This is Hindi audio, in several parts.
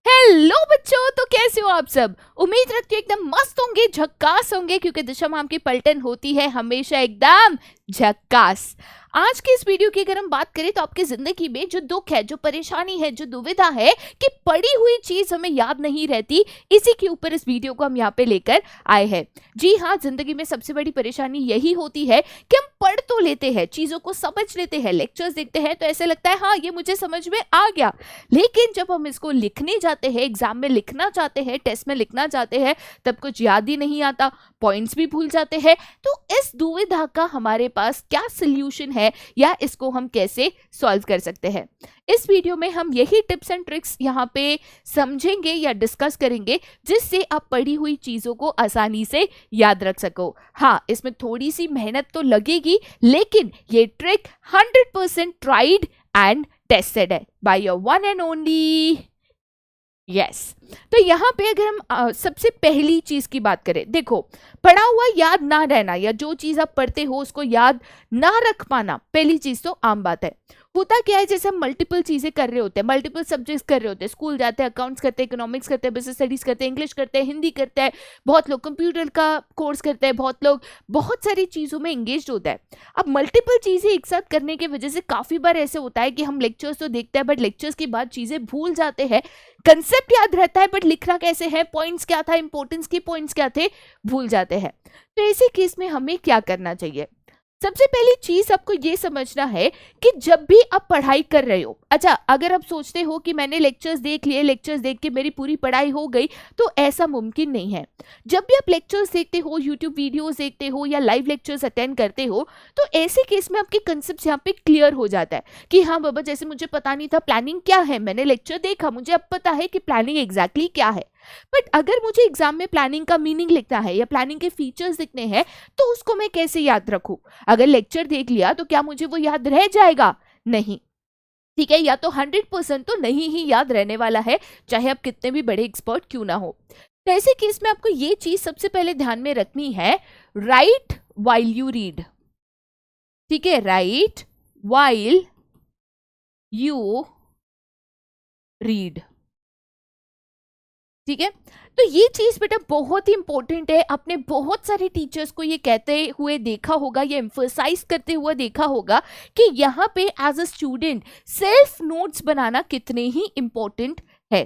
हेलो बच्चों, तो कैसे हो आप सब। उम्मीद रखती हूँ एकदम मस्त होंगे, झक्कास होंगे, क्योंकि दिशा मैम की पलटन होती है हमेशा एकदम झक्कास। आज के इस वीडियो की अगर हम बात करें तो आपकी जिंदगी में जो दुख है, जो परेशानी है, जो दुविधा है कि पढ़ी हुई चीज हमें याद नहीं रहती, इसी के ऊपर इस वीडियो को हम यहाँ पे लेकर आए हैं। जी हाँ, जिंदगी में सबसे बड़ी परेशानी यही होती है कि हम पढ़ तो लेते हैं, चीजों को समझ लेते हैं, लेक्चर्स देखते हैं तो ऐसे लगता है हाँ ये मुझे समझ में आ गया, लेकिन जब हम इसको लिखने जाते हैं, एग्जाम में लिखना चाहते हैं, टेस्ट में लिखना चाहते हैं, तब कुछ याद ही नहीं आता, पॉइंट्स भी भूल जाते हैं। तो इस दुविधा का हमारे पास क्या सल्यूशन है या इसको हम कैसे सॉल्व कर सकते हैं, इस वीडियो में हम यही टिप्स एंड ट्रिक्स यहाँ पे समझेंगे या डिस्कस करेंगे, जिससे आप पढ़ी हुई चीजों को आसानी से याद रख सको। हाँ, इसमें थोड़ी सी मेहनत तो लगेगी, लेकिन ये ट्रिक 100% ट्राइड एंड टेस्टेड है by your one and only yes. तो यहाँ पे अगर हम सबसे पहली चीज की बात करें, देखो, पढ़ा हुआ याद ना रहना या जो चीज आप पढ़ते हो उसको याद ना रख पाना, पहली चीज तो आम बात है। होता क्या है, जैसे हम मल्टीपल चीजें कर रहे होते हैं, मल्टीपल सब्जेक्ट्स कर रहे होते हैं, स्कूल जाते हैं, अकाउंट्स करते हैं, इकोनॉमिक्स करते हैं, बिजनेस स्टडीज करते हैं, इंग्लिश करते हैं, हिंदी करते हैं, बहुत लोग कंप्यूटर का कोर्स करते हैं, बहुत लोग बहुत सारी चीजों में एंगेज होता है। अब मल्टीपल चीजें एक साथ करने की वजह से काफी बार ऐसे होता है कि हम लेक्चर्स तो देखते हैं बट लेक्चर्स के बाद चीजें भूल जाते हैं। कंसेप्ट याद रहता है बट लिखना कैसे है, पॉइंट्स क्या था, इंपॉर्टेंस के पॉइंट्स क्या थे, भूल जाते हैं। तो ऐसे केस में हमें क्या करना चाहिए? सबसे पहली चीज आपको ये समझना है कि जब भी आप पढ़ाई कर रहे हो, अच्छा, अगर आप सोचते हो कि मैंने लेक्चर्स देख लिए, लेक्चर्स देख के मेरी पूरी पढ़ाई हो गई, तो ऐसा मुमकिन नहीं है। जब भी आप लेक्चर्स देखते हो, यूट्यूब वीडियोस देखते हो या लाइव लेक्चर्स अटेंड करते हो, तो ऐसे केस में आपके कंसेप्ट यहाँ पे क्लियर हो जाता है कि हाँ बाबा, जैसे मुझे पता नहीं था प्लानिंग क्या है, मैंने लेक्चर देखा, मुझे अब पता है कि प्लानिंग एग्जैक्टली क्या है। बट अगर मुझे एग्जाम में प्लानिंग का मीनिंग लिखना है या प्लानिंग के फीचर्स लिखने हैं, तो उसको मैं कैसे याद रखूं? अगर लेक्चर देख लिया तो क्या मुझे वो याद रह जाएगा? नहीं, ठीक है, या तो 100% तो नहीं ही याद रहने वाला है, चाहे आप कितने भी बड़े एक्सपर्ट क्यों ना हो। तो ऐसे केस में आपको ये चीज सबसे पहले ध्यान में रखनी है, राइट वाइल यू रीड। ठीक है, राइट वाइल यू रीड। ठीक है, तो ये चीज बेटा बहुत ही इंपॉर्टेंट है। आपने बहुत सारे टीचर्स को ये कहते हुए देखा होगा, ये एम्फसाइज करते हुए देखा होगा कि यहाँ पे as a student self notes बनाना कितने ही इंपॉर्टेंट है।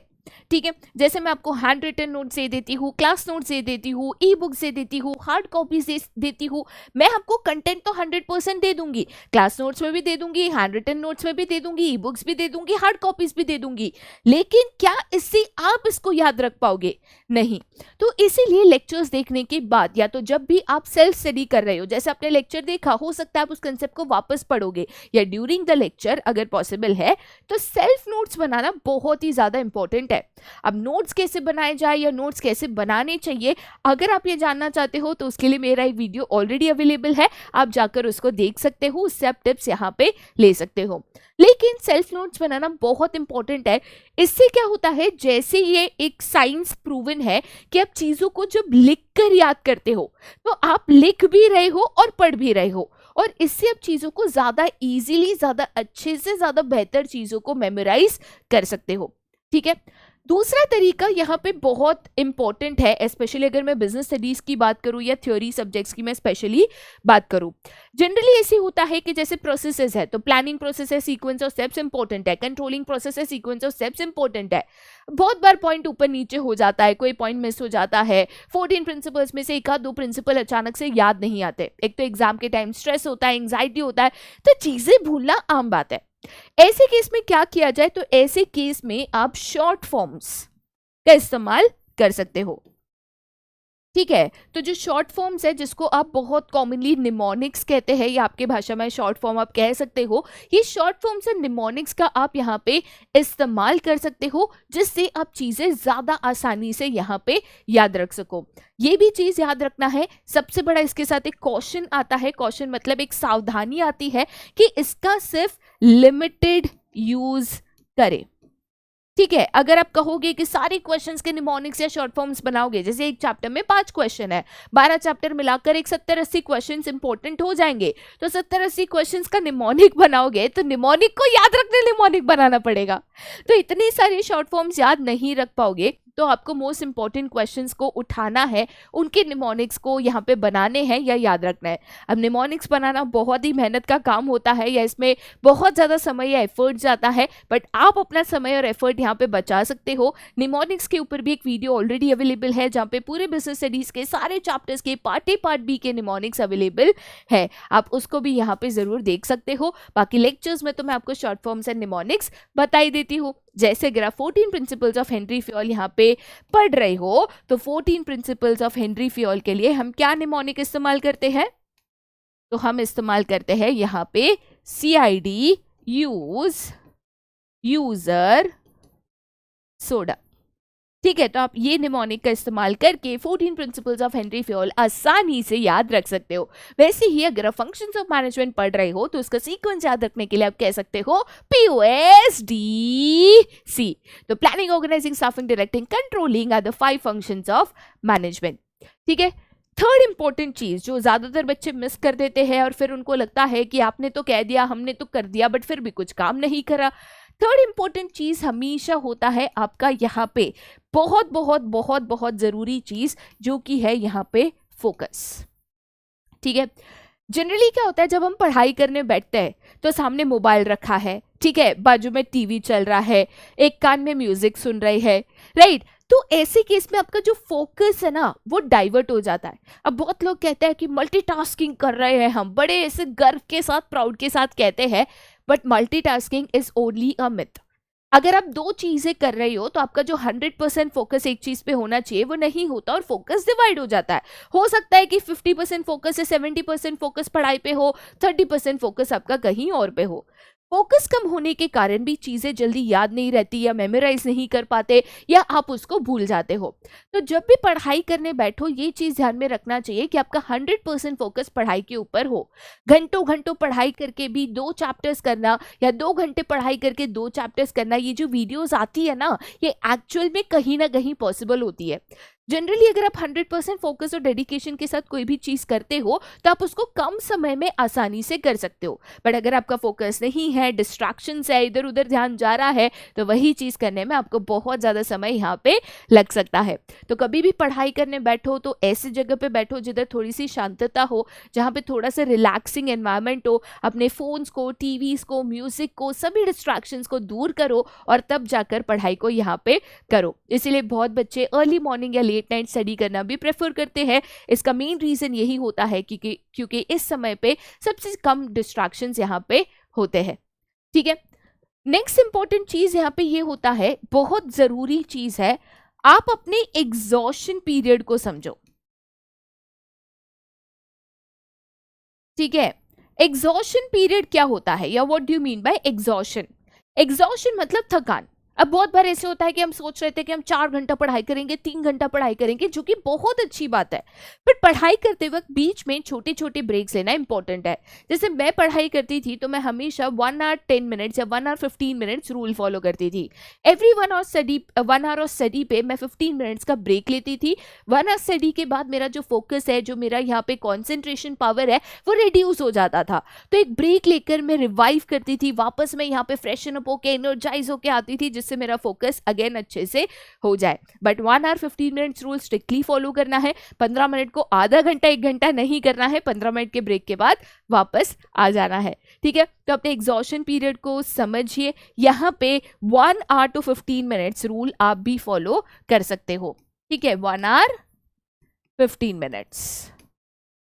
ठीक है, जैसे मैं आपको हैंड रिटन नोट्स दे देती हूँ, क्लास नोट्स दे देती हूँ, ई बुक्स दे देती हूँ, हार्ड कॉपीज दे देती हूँ, मैं आपको कंटेंट तो 100% दे दूंगी, क्लास नोट्स में भी दे दूंगी, हैंड रिटन नोट्स में भी दे दूंगी, ई बुक्स भी दे दूंगी, हार्ड कॉपीज भी दे दूंगी, लेकिन क्या इससे आप इसको याद रख पाओगे? नहीं। तो इसीलिए लेक्चर्स देखने के बाद या तो जब भी आप सेल्फ स्टडी कर रहे हो, जैसे आपने लेक्चर देखा, हो सकता है आप उस कंसेप्ट को वापस पढ़ोगे, या ड्यूरिंग द लेक्चर अगर पॉसिबल है तो सेल्फ नोट्स बनाना बहुत ही ज्यादा इंपॉर्टेंट है। अब नोट्स कैसे बनाए जाए या नोट्स कैसे बनाने चाहिए, अगर आप ये जानना चाहते हो तो उसके लिए मेरा एक वीडियो ऑलरेडी अवेलेबल है, आप जाकर उसको देख सकते हो, उससे आप टिप्स यहाँ पे ले सकते हो। लेकिन सेल्फ नोट्स बनाना बहुत इंपॉर्टेंट है। इससे क्या होता है, जैसे ये एक साइंस प्रूवन है कि आप चीजों को जब लिख कर याद करते हो तो आप लिख भी रहे हो और पढ़ भी रहे हो, और इससे आप चीजों को ज्यादा इजीली, ज्यादा अच्छे से, ज्यादा बेहतर चीजों को मेमोराइज कर सकते हो। ठीक है, दूसरा तरीका यहाँ पे बहुत इंपॉर्टेंट है, स्पेशली अगर मैं बिजनेस स्टडीज की बात करूँ या थ्योरी सब्जेक्ट्स की मैं स्पेशली बात करूँ। जनरली ऐसे होता है कि जैसे प्रोसेसेस है, तो प्लानिंग प्रोसेस है, सीक्वेंस ऑफ स्टेप्स इंपॉर्टेंट है, कंट्रोलिंग प्रोसेस है, सीक्वेंस ऑफ स्टेप्स इंपॉर्टेंट है। बहुत बार पॉइंट ऊपर नीचे हो जाता है, कोई पॉइंट मिस हो जाता है, 14 प्रिंसिपल्स में से एक आध दो प्रिंसिपल अचानक से याद नहीं आते, एक तो एग्जाम के टाइम स्ट्रेस होता है, एंग्जाइटी होता है, तो चीजें भूलना आम बात है। ऐसे केस में क्या किया जाए, तो ऐसे केस में आप शॉर्ट फॉर्म्स का इस्तेमाल कर सकते हो। ठीक है, तो जो शॉर्ट फॉर्म्स है, जिसको आप बहुत कॉमनली निमोनिक्स कहते हैं या आपके भाषा में शॉर्ट फॉर्म आप कह सकते हो, ये शॉर्ट फॉर्म्स और निमोनिक्स का आप यहाँ पे इस्तेमाल कर सकते हो, जिससे आप चीजें ज्यादा आसानी से यहाँ पे याद रख सको। ये भी चीज याद रखना है, सबसे बड़ा इसके साथ एक कॉशन आता है, कॉशन मतलब एक सावधानी आती है कि इसका सिर्फ लिमिटेड यूज करें। ठीक है, अगर आप कहोगे कि सारे क्वेश्चंस के निमोनिक्स या शॉर्ट फॉर्म्स बनाओगे, जैसे एक चैप्टर में 5 क्वेश्चन है, 12 चैप्टर मिलाकर एक 70-80 क्वेश्चंस इंपॉर्टेंट हो जाएंगे, तो 70-80 क्वेश्चंस का निमोनिक बनाओगे तो निमोनिक को याद रखने निमोनिक बनाना पड़ेगा, तो इतने सारे शॉर्ट फॉर्म्स याद नहीं रख पाओगे। तो आपको मोस्ट इंपॉर्टेंट क्वेश्चंस को उठाना है, उनके निमोनिक्स को यहाँ पे बनाने हैं या याद रखना है। अब निमोनिक्स बनाना बहुत ही मेहनत का काम होता है, या इसमें बहुत ज़्यादा समय या एफर्ट जाता है, बट आप अपना समय और एफर्ट यहाँ पे बचा सकते हो। निमोनिक्स के ऊपर भी एक वीडियो ऑलरेडी अवेलेबल है, जहाँ पे पूरे बिजनेस स्टडीज के सारे चैप्टर्स के पार्ट ए पार्ट बी के निमोनिक्स अवेलेबल है, आप उसको भी यहाँ पे ज़रूर देख सकते हो। बाकी लेक्चर्स में तो मैं आपको शॉर्ट फॉर्म्स एंड निमोनिक्स बताई देती हूँ। जैसे अगर आप 14 प्रिंसिपल्स ऑफ हेनरी फ्योल यहाँ पे पढ़ रहे हो, तो 14 प्रिंसिपल्स ऑफ हेनरी फ्योल के लिए हम क्या निमोनिक इस्तेमाल करते हैं? तो हम इस्तेमाल करते हैं यहाँ पे CID, यूज, यूजर, सोडा। ठीक है, तो आप ये निमोनिक का इस्तेमाल करके 14 प्रिंसिपल्स ऑफ हेनरी फ्योल आसानी से याद रख सकते हो। वैसे ही अगर आप फंक्शंस ऑफ मैनेजमेंट पढ़ रहे हो तो उसका सीक्वेंस याद रखने के लिए आप कह सकते हो POSDC। तो planning, organizing, staffing, directing, controlling are the 5 functions of management. ठीक है, थर्ड इंपॉर्टेंट चीज जो ज्यादातर बच्चे मिस कर देते हैं और फिर उनको लगता है कि आपने तो कह दिया, हमने तो कर दिया, बट फिर भी कुछ काम नहीं करा। थर्ड इंपॉर्टेंट चीज हमेशा होता है आपका यहाँ पे बहुत बहुत बहुत बहुत जरूरी चीज, जो कि है यहाँ पे फोकस। ठीक है, जनरली क्या होता है जब हम पढ़ाई करने बैठते हैं तो सामने मोबाइल रखा है, ठीक है, बाजू में टीवी चल रहा है, एक कान में म्यूजिक सुन रहे हैं, राइट। तो ऐसे केस में आपका जो फोकस है ना वो डाइवर्ट हो जाता है। अब बहुत लोग कहते हैं कि मल्टीटास्किंग कर रहे हैं हम, बड़े ऐसे गर्व के साथ, प्राउड के साथ कहते हैं, but multitasking is only a myth. अगर आप 2 चीजें कर रहे हो तो आपका जो 100% फोकस एक चीज पे होना चाहिए वो नहीं होता और फोकस डिवाइड हो जाता है। हो सकता है कि 50% फोकस या 70% फोकस पढ़ाई पे हो, 30% फोकस आपका कहीं और पे हो। फोकस कम होने के कारण भी चीजें जल्दी याद नहीं रहती, या मेमोराइज नहीं कर पाते, या आप उसको भूल जाते हो। तो जब भी पढ़ाई करने बैठो ये चीज ध्यान में रखना चाहिए कि आपका 100% फोकस पढ़ाई के ऊपर हो। घंटों घंटों पढ़ाई करके भी 2 चैप्टर्स करना, या 2 घंटे पढ़ाई करके 2 चैप्टर्स करना, ये जो वीडियोस आती है ना, ये एक्चुअल में कहीं ना कहीं पॉसिबल होती है। जनरली अगर आप 100% फोकस और डेडिकेशन के साथ कोई भी चीज करते हो तो आप उसको कम समय में आसानी से कर सकते हो, बट अगर आपका फोकस नहीं है, डिस्ट्रैक्शंस है, इधर उधर ध्यान जा रहा है, तो वही चीज करने में आपको बहुत ज्यादा समय यहाँ पे लग सकता है। तो कभी भी पढ़ाई करने बैठो तो ऐसी जगह पे बैठो जिधर थोड़ी सी शांतता हो, जहाँ पे थोड़ा सा रिलैक्सिंग एनवायरनमेंट हो। अपने फोन्स को, टीवीज को, म्यूजिक को, सभी डिस्ट्रैक्शंस को दूर करो और तब जाकर पढ़ाई को यहाँ पे करो। इसीलिए बहुत बच्चे अर्ली मॉर्निंग या लेट नाइट स्टडी करना भी प्रेफर करते हैं। इसका मेन रीजन यही होता है क्योंकि इस समय पे सबसे कम डिस्ट्रैक्शंस यहाँ पे होते हैं। ठीक है, नेक्स्ट इंपॉर्टेंट चीज यहाँ पे ये होता है, बहुत जरूरी चीज है, आप अपने एग्जॉशन पीरियड को समझो। ठीक है, एग्जॉशन पीरियड क्या होता है, या what do you mean by exhaustion? Exhaustion मतलब थकान। अब बहुत बार ऐसे होता है कि हम सोच रहे थे कि हम 4 घंटा पढ़ाई करेंगे, 3 घंटा पढ़ाई करेंगे, जो कि बहुत अच्छी बात है, पर पढ़ाई करते वक्त बीच में छोटे छोटे ब्रेक्स लेना इंपॉर्टेंट है। जैसे मैं पढ़ाई करती थी तो मैं हमेशा 1 आवर 10 मिनट्स या 1 आवर 15 मिनट्स रूल फॉलो करती थी। एवरी 1 आवर स्टडी पे मैं 15 मिनट्स का ब्रेक लेती थी। 1 आवर स्टडी के बाद मेरा जो फोकस है, जो मेरा यहाँ पे कॉन्सेंट्रेशन पावर है, वो रिड्यूस हो जाता था। तो एक ब्रेक लेकर मैं रिवाइव करती थी, वापस मैं यहाँ पे फ्रेशन अप होके एनर्जाइज होके आती थी, जिससे मेरा फोकस अगेन अच्छे से हो जाए। But 1 hour 15 minutes rule strictly follow करना है। 15 मिनट को आधा घंटा 1 घंटा नहीं करना है, 15 मिनट के ब्रेक के बाद वापस आ जाना है। ठीक है, तो अपने एग्जॉशन पीरियड को समझिए। यहाँ पे 1 आवर टू 15 मिनट्स रूल आप भी फॉलो कर सकते हो। ठीक है, 1 आवर 15 मिनट्स।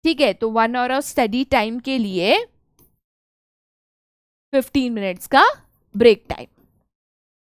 ठीक है, तो 1 आवर ऑफ स्टडी टाइम के लिए 15 मिनट्स का ब्रेक टाइम।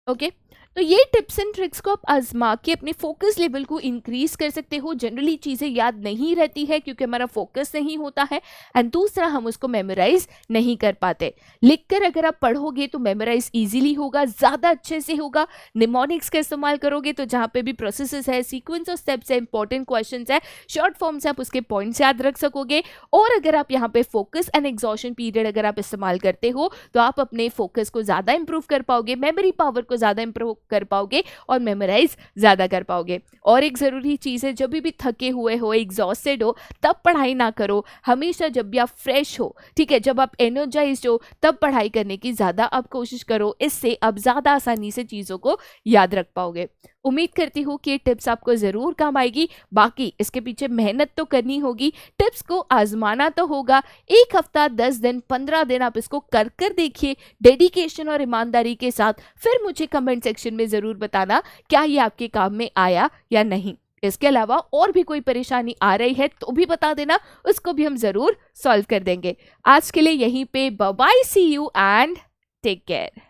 ओके, तो ये टिप्स एंड ट्रिक्स को आप आजमा के अपने फोकस लेवल को इंक्रीज कर सकते हो। जनरली चीज़ें याद नहीं रहती है क्योंकि हमारा फोकस नहीं होता है, एंड दूसरा हम उसको मेमोराइज नहीं कर पाते। लिखकर अगर आप पढ़ोगे तो मेमोराइज इजीली होगा, ज़्यादा अच्छे से होगा। निमोनिक्स का इस्तेमाल करोगे तो जहाँ पे भी प्रोसेसेस है, सीक्वेंस ऑफ स्टेप्स है, इंपॉर्टेंट क्वेश्चन है, शॉर्ट फॉर्म्स है, आप उसके पॉइंट्स याद रख सकोगे। और अगर आप यहाँ पे फोकस एंड एग्जॉशन पीरियड अगर आप इस्तेमाल करते हो तो आप अपने फोकस को ज़्यादा इंप्रूव कर पाओगे, मेमोरी पावर को ज़्यादा इंप्रूव कर पाओगे और मेमोराइज ज़्यादा कर पाओगे। और एक ज़रूरी चीज़ है, जब भी थके हुए हो, एग्जॉस्टेड हो, तब पढ़ाई ना करो। हमेशा जब भी आप फ्रेश हो, ठीक है, जब आप एनर्जाइज्ड हो, तब पढ़ाई करने की ज़्यादा आप कोशिश करो। इससे आप ज़्यादा आसानी से चीज़ों को याद रख पाओगे। उम्मीद करती हूँ कि ये टिप्स आपको ज़रूर काम आएगी। बाकी इसके पीछे मेहनत तो करनी होगी, टिप्स को आजमाना तो होगा। 1 हफ्ता, 10 दिन, 15 दिन आप इसको कर कर देखिए डेडिकेशन और ईमानदारी के साथ। फिर मुझे कमेंट सेक्शन में ज़रूर बताना क्या ये आपके काम में आया या नहीं। इसके अलावा और भी कोई परेशानी आ रही है तो भी बता देना, उसको भी हम ज़रूर सॉल्व कर देंगे। आज के लिए यहीं पे bye bye, see you and take care.